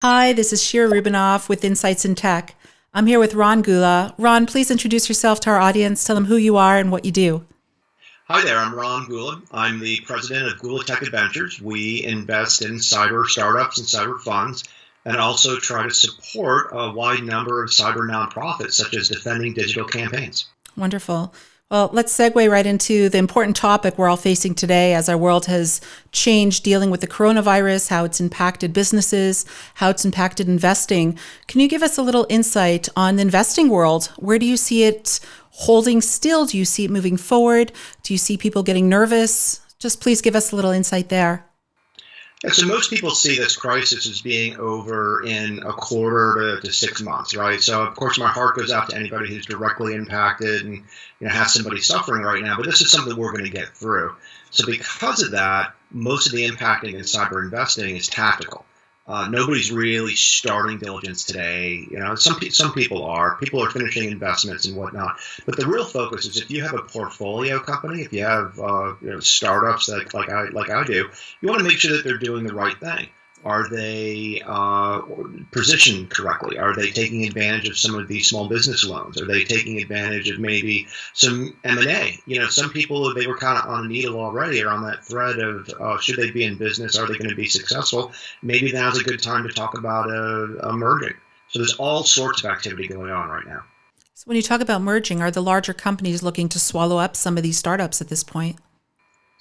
Hi, this is Shira Rubinoff with Insights in Tech. I'm here with Ron Gula. Ron, please introduce yourself to our audience. Tell them who you are and what you do. Hi there, I'm Ron Gula. I'm the president of Gula Tech Adventures. We invest in cyber startups and cyber funds and also try to support a wide number of cyber nonprofits, such as defending digital campaigns. Wonderful. Well, let's segue right into the important topic we're all facing today as our world has changed dealing with the coronavirus, how it's impacted businesses, how it's impacted investing. Can you give us a little insight on the investing world? Where do you see it holding still? Do you see it moving forward? Do you see people getting nervous? Just please give us a little insight there. Yeah, so most people see this crisis as being over in a quarter to 6 months, right? So of course my heart goes out to anybody who's directly impacted and has somebody suffering right now, but this is something we're going to get through. So because of that, most of the impacting in cyber investing is tactical. Nobody's really starting diligence today. Some people are. People are finishing investments and whatnot. But the real focus is if you have a portfolio company, if you have startups that like I do, you want to make sure that they're doing the right thing. Are they positioned correctly? Are they taking advantage of some of these small business loans? Are they taking advantage of maybe some M&A? Some people, they were kind of on a needle already or on that thread of should they be in business? Are they going to be successful? Maybe now's a good time to talk about a merging. So there's all sorts of activity going on right now. So when you talk about merging, are the larger companies looking to swallow up some of these startups at this point?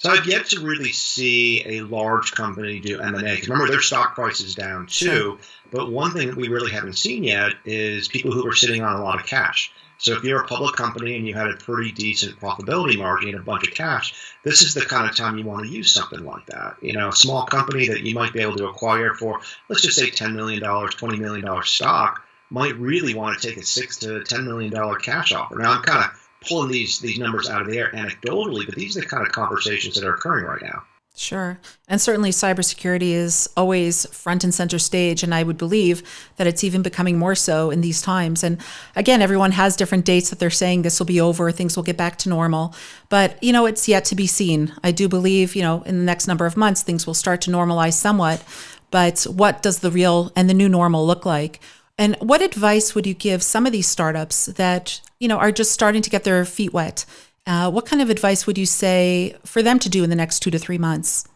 So I've yet to really see a large company do M&A. Because remember, their stock price is down too. Sure. But one thing that we really haven't seen yet is people who are sitting on a lot of cash. So if you're a public company and you had a pretty decent profitability margin and a bunch of cash, this is the kind of time you want to use something like that. A small company that you might be able to acquire for, let's just say $10 million, $20 million stock, might really want to take a $6 to $10 million cash offer. Now, I'm kind of pulling these numbers out of the air anecdotally, but these are the kind of conversations that are occurring right now. Sure. And certainly cybersecurity is always front and center stage. And I would believe that it's even becoming more so in these times. And again, everyone has different dates that they're saying this will be over, things will get back to normal. But, it's yet to be seen. I do believe, in the next number of months, things will start to normalize somewhat. But what does the real and the new normal look like? And what advice would you give some of these startups that, are just starting to get their feet wet? What kind of advice would you say for them to do in the next 2 to 3 months?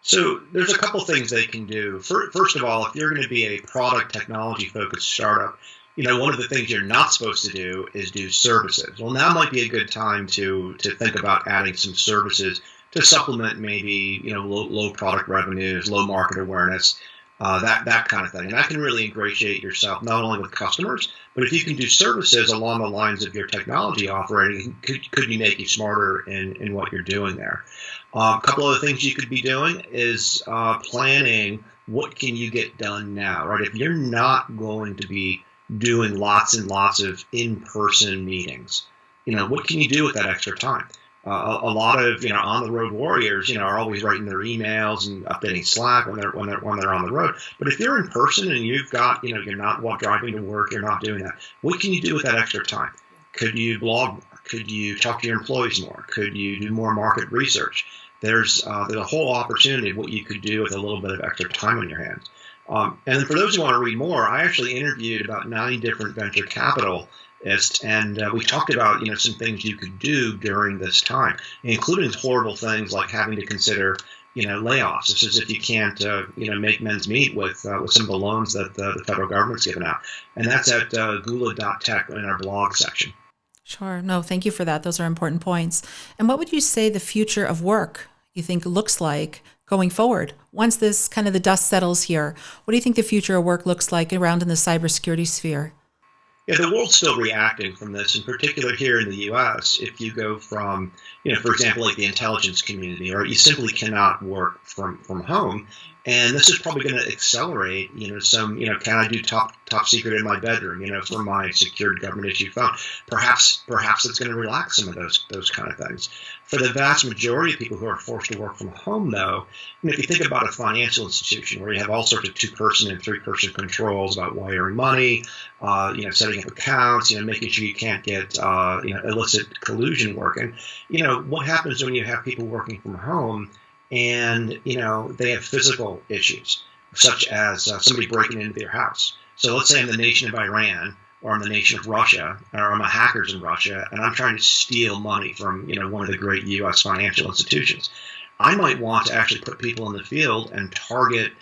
So there's a couple things they can do. First of all, if you're going to be a product technology focused startup, one of the things you're not supposed to do is do services. Well, now might be a good time to think about adding some services to supplement maybe, low product revenues, low market awareness. That kind of thing. And that can really ingratiate yourself not only with customers, but if you can do services along the lines of your technology offering, could you make you smarter in what you're doing there? A couple other things you could be doing is planning what can you get done now, right? If you're not going to be doing lots and lots of in-person meetings, what can you do with that extra time? A lot of on the road warriors are always writing their emails and updating Slack when they're on the road. But if you're in person and you've got you're not driving to work, you're not doing that. What can you do with that extra time? Could you blog more? Could you talk to your employees more? Could you do more market research? There's a whole opportunity of what you could do with a little bit of extra time on your hands. And for those who want to read more, I actually interviewed about 9 different venture capitalists, and we talked about some things you could do during this time, including horrible things like having to consider layoffs. This is if you can't make ends meet with some of the loans that the federal government's given out, and that's at gula.tech in our blog section. Sure. No, thank you for that. Those are important points. And what would you say the future of work you think looks like going forward? Once this kind of the dust settles here, what do you think the future of work looks like around in the cybersecurity sphere? Yeah, the world's still reacting from this, in particular here in the U.S. If you go from, for example, like the intelligence community, or you simply cannot work from home. And this is probably going to accelerate, some, can I do top secret in my bedroom, from my secured government issued phone? Perhaps it's going to relax some of those kind of things. For the vast majority of people who are forced to work from home, though, if you think about a financial institution where you have all sorts of 2-person and 3-person controls about wiring money, setting up accounts, making sure you can't get, illicit collusion working, what happens when you have people working from home and, they have physical issues? such as somebody breaking into your house. So let's say I'm the nation of Iran, or I'm the nation of Russia, or I'm a hackers in Russia, and I'm trying to steal money from one of the great U.S. financial institutions. I might want to actually put people in the field and target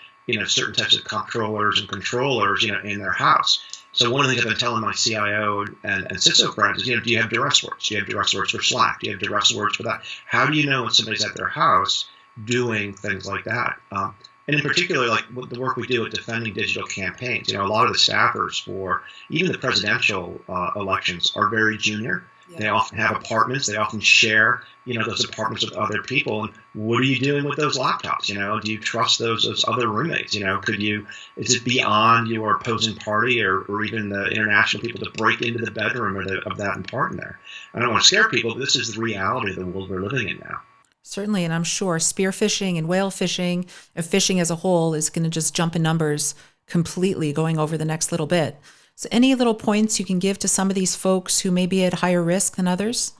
certain types of comptrollers and controllers in their house. So one of the things I've been telling my CIO and CISO friends is, do you have duress words? Do you have duress words for Slack? Do you have duress words for that? How do you know when somebody's at their house doing things like that? And in particular, like the work we do at defending digital campaigns, a lot of the staffers for even the presidential elections are very junior. Yeah. They often have apartments. They often share, those apartments with other people. And what are you doing with those laptops? Do you trust those other roommates? Is it beyond your opposing party or even the international people to break into the bedroom of that apartment there? I don't want to scare people, but this is the reality of the world we're living in now. Certainly, and I'm sure spear fishing and whale fishing and fishing as a whole is going to just jump in numbers completely going over the next little bit. So any little points you can give to some of these folks who may be at higher risk than others?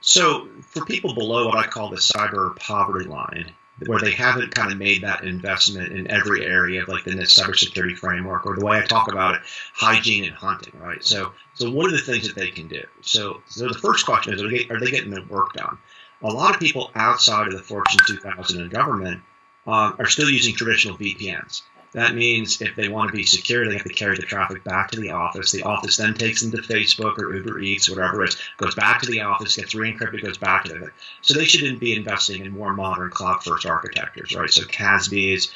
So for people below what I call the cyber poverty line, where they haven't kind of made that investment in every area of like in this cybersecurity framework, or the way I talk about it, hygiene and hunting, right? So what are the things that they can do? So the first question is, are they getting their work done? A lot of people outside of the Fortune 2000 and government are still using traditional VPNs. That means if they want to be secure, they have to carry the traffic back to the office. The office then takes them to Facebook or Uber Eats, whatever it is, goes back to the office, gets re-encrypted, goes back to them. So they shouldn't be investing in more modern cloud-first architectures, right? So CASBs,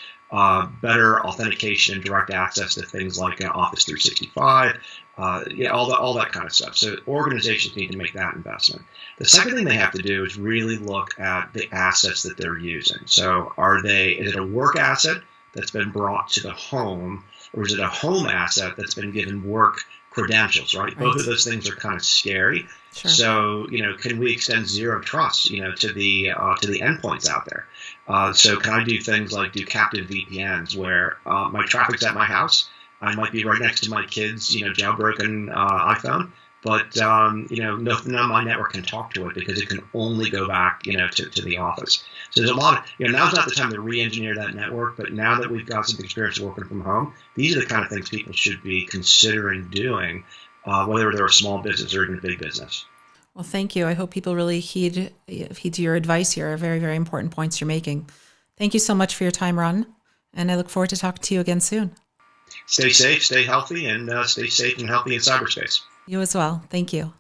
better authentication and direct access to things like Office 365, all that kind of stuff. So organizations need to make that investment. The second thing they have to do is really look at the assets that they're using. So is it a work asset that's been brought to the home, or is it a home asset that's been given work credentials, right? Both of those things are kind of scary. Sure. So, can we extend zero trust, to the endpoints out there? So can I do things like do captive VPNs where my traffic's at my house? I might be right next to my kid's, jailbroken iPhone, but nothing on my network can talk to it because it can only go back, to the office. So there's a lot of, now's not the time to re-engineer that network, but now that we've got some experience working from home, these are the kind of things people should be considering doing, whether they're a small business or even a big business. Well, thank you. I hope people really heed to your advice here. Very, very important points you're making. Thank you so much for your time, Ron, and I look forward to talking to you again soon. Stay safe, stay healthy, and stay safe and healthy in cyberspace. You as well. Thank you.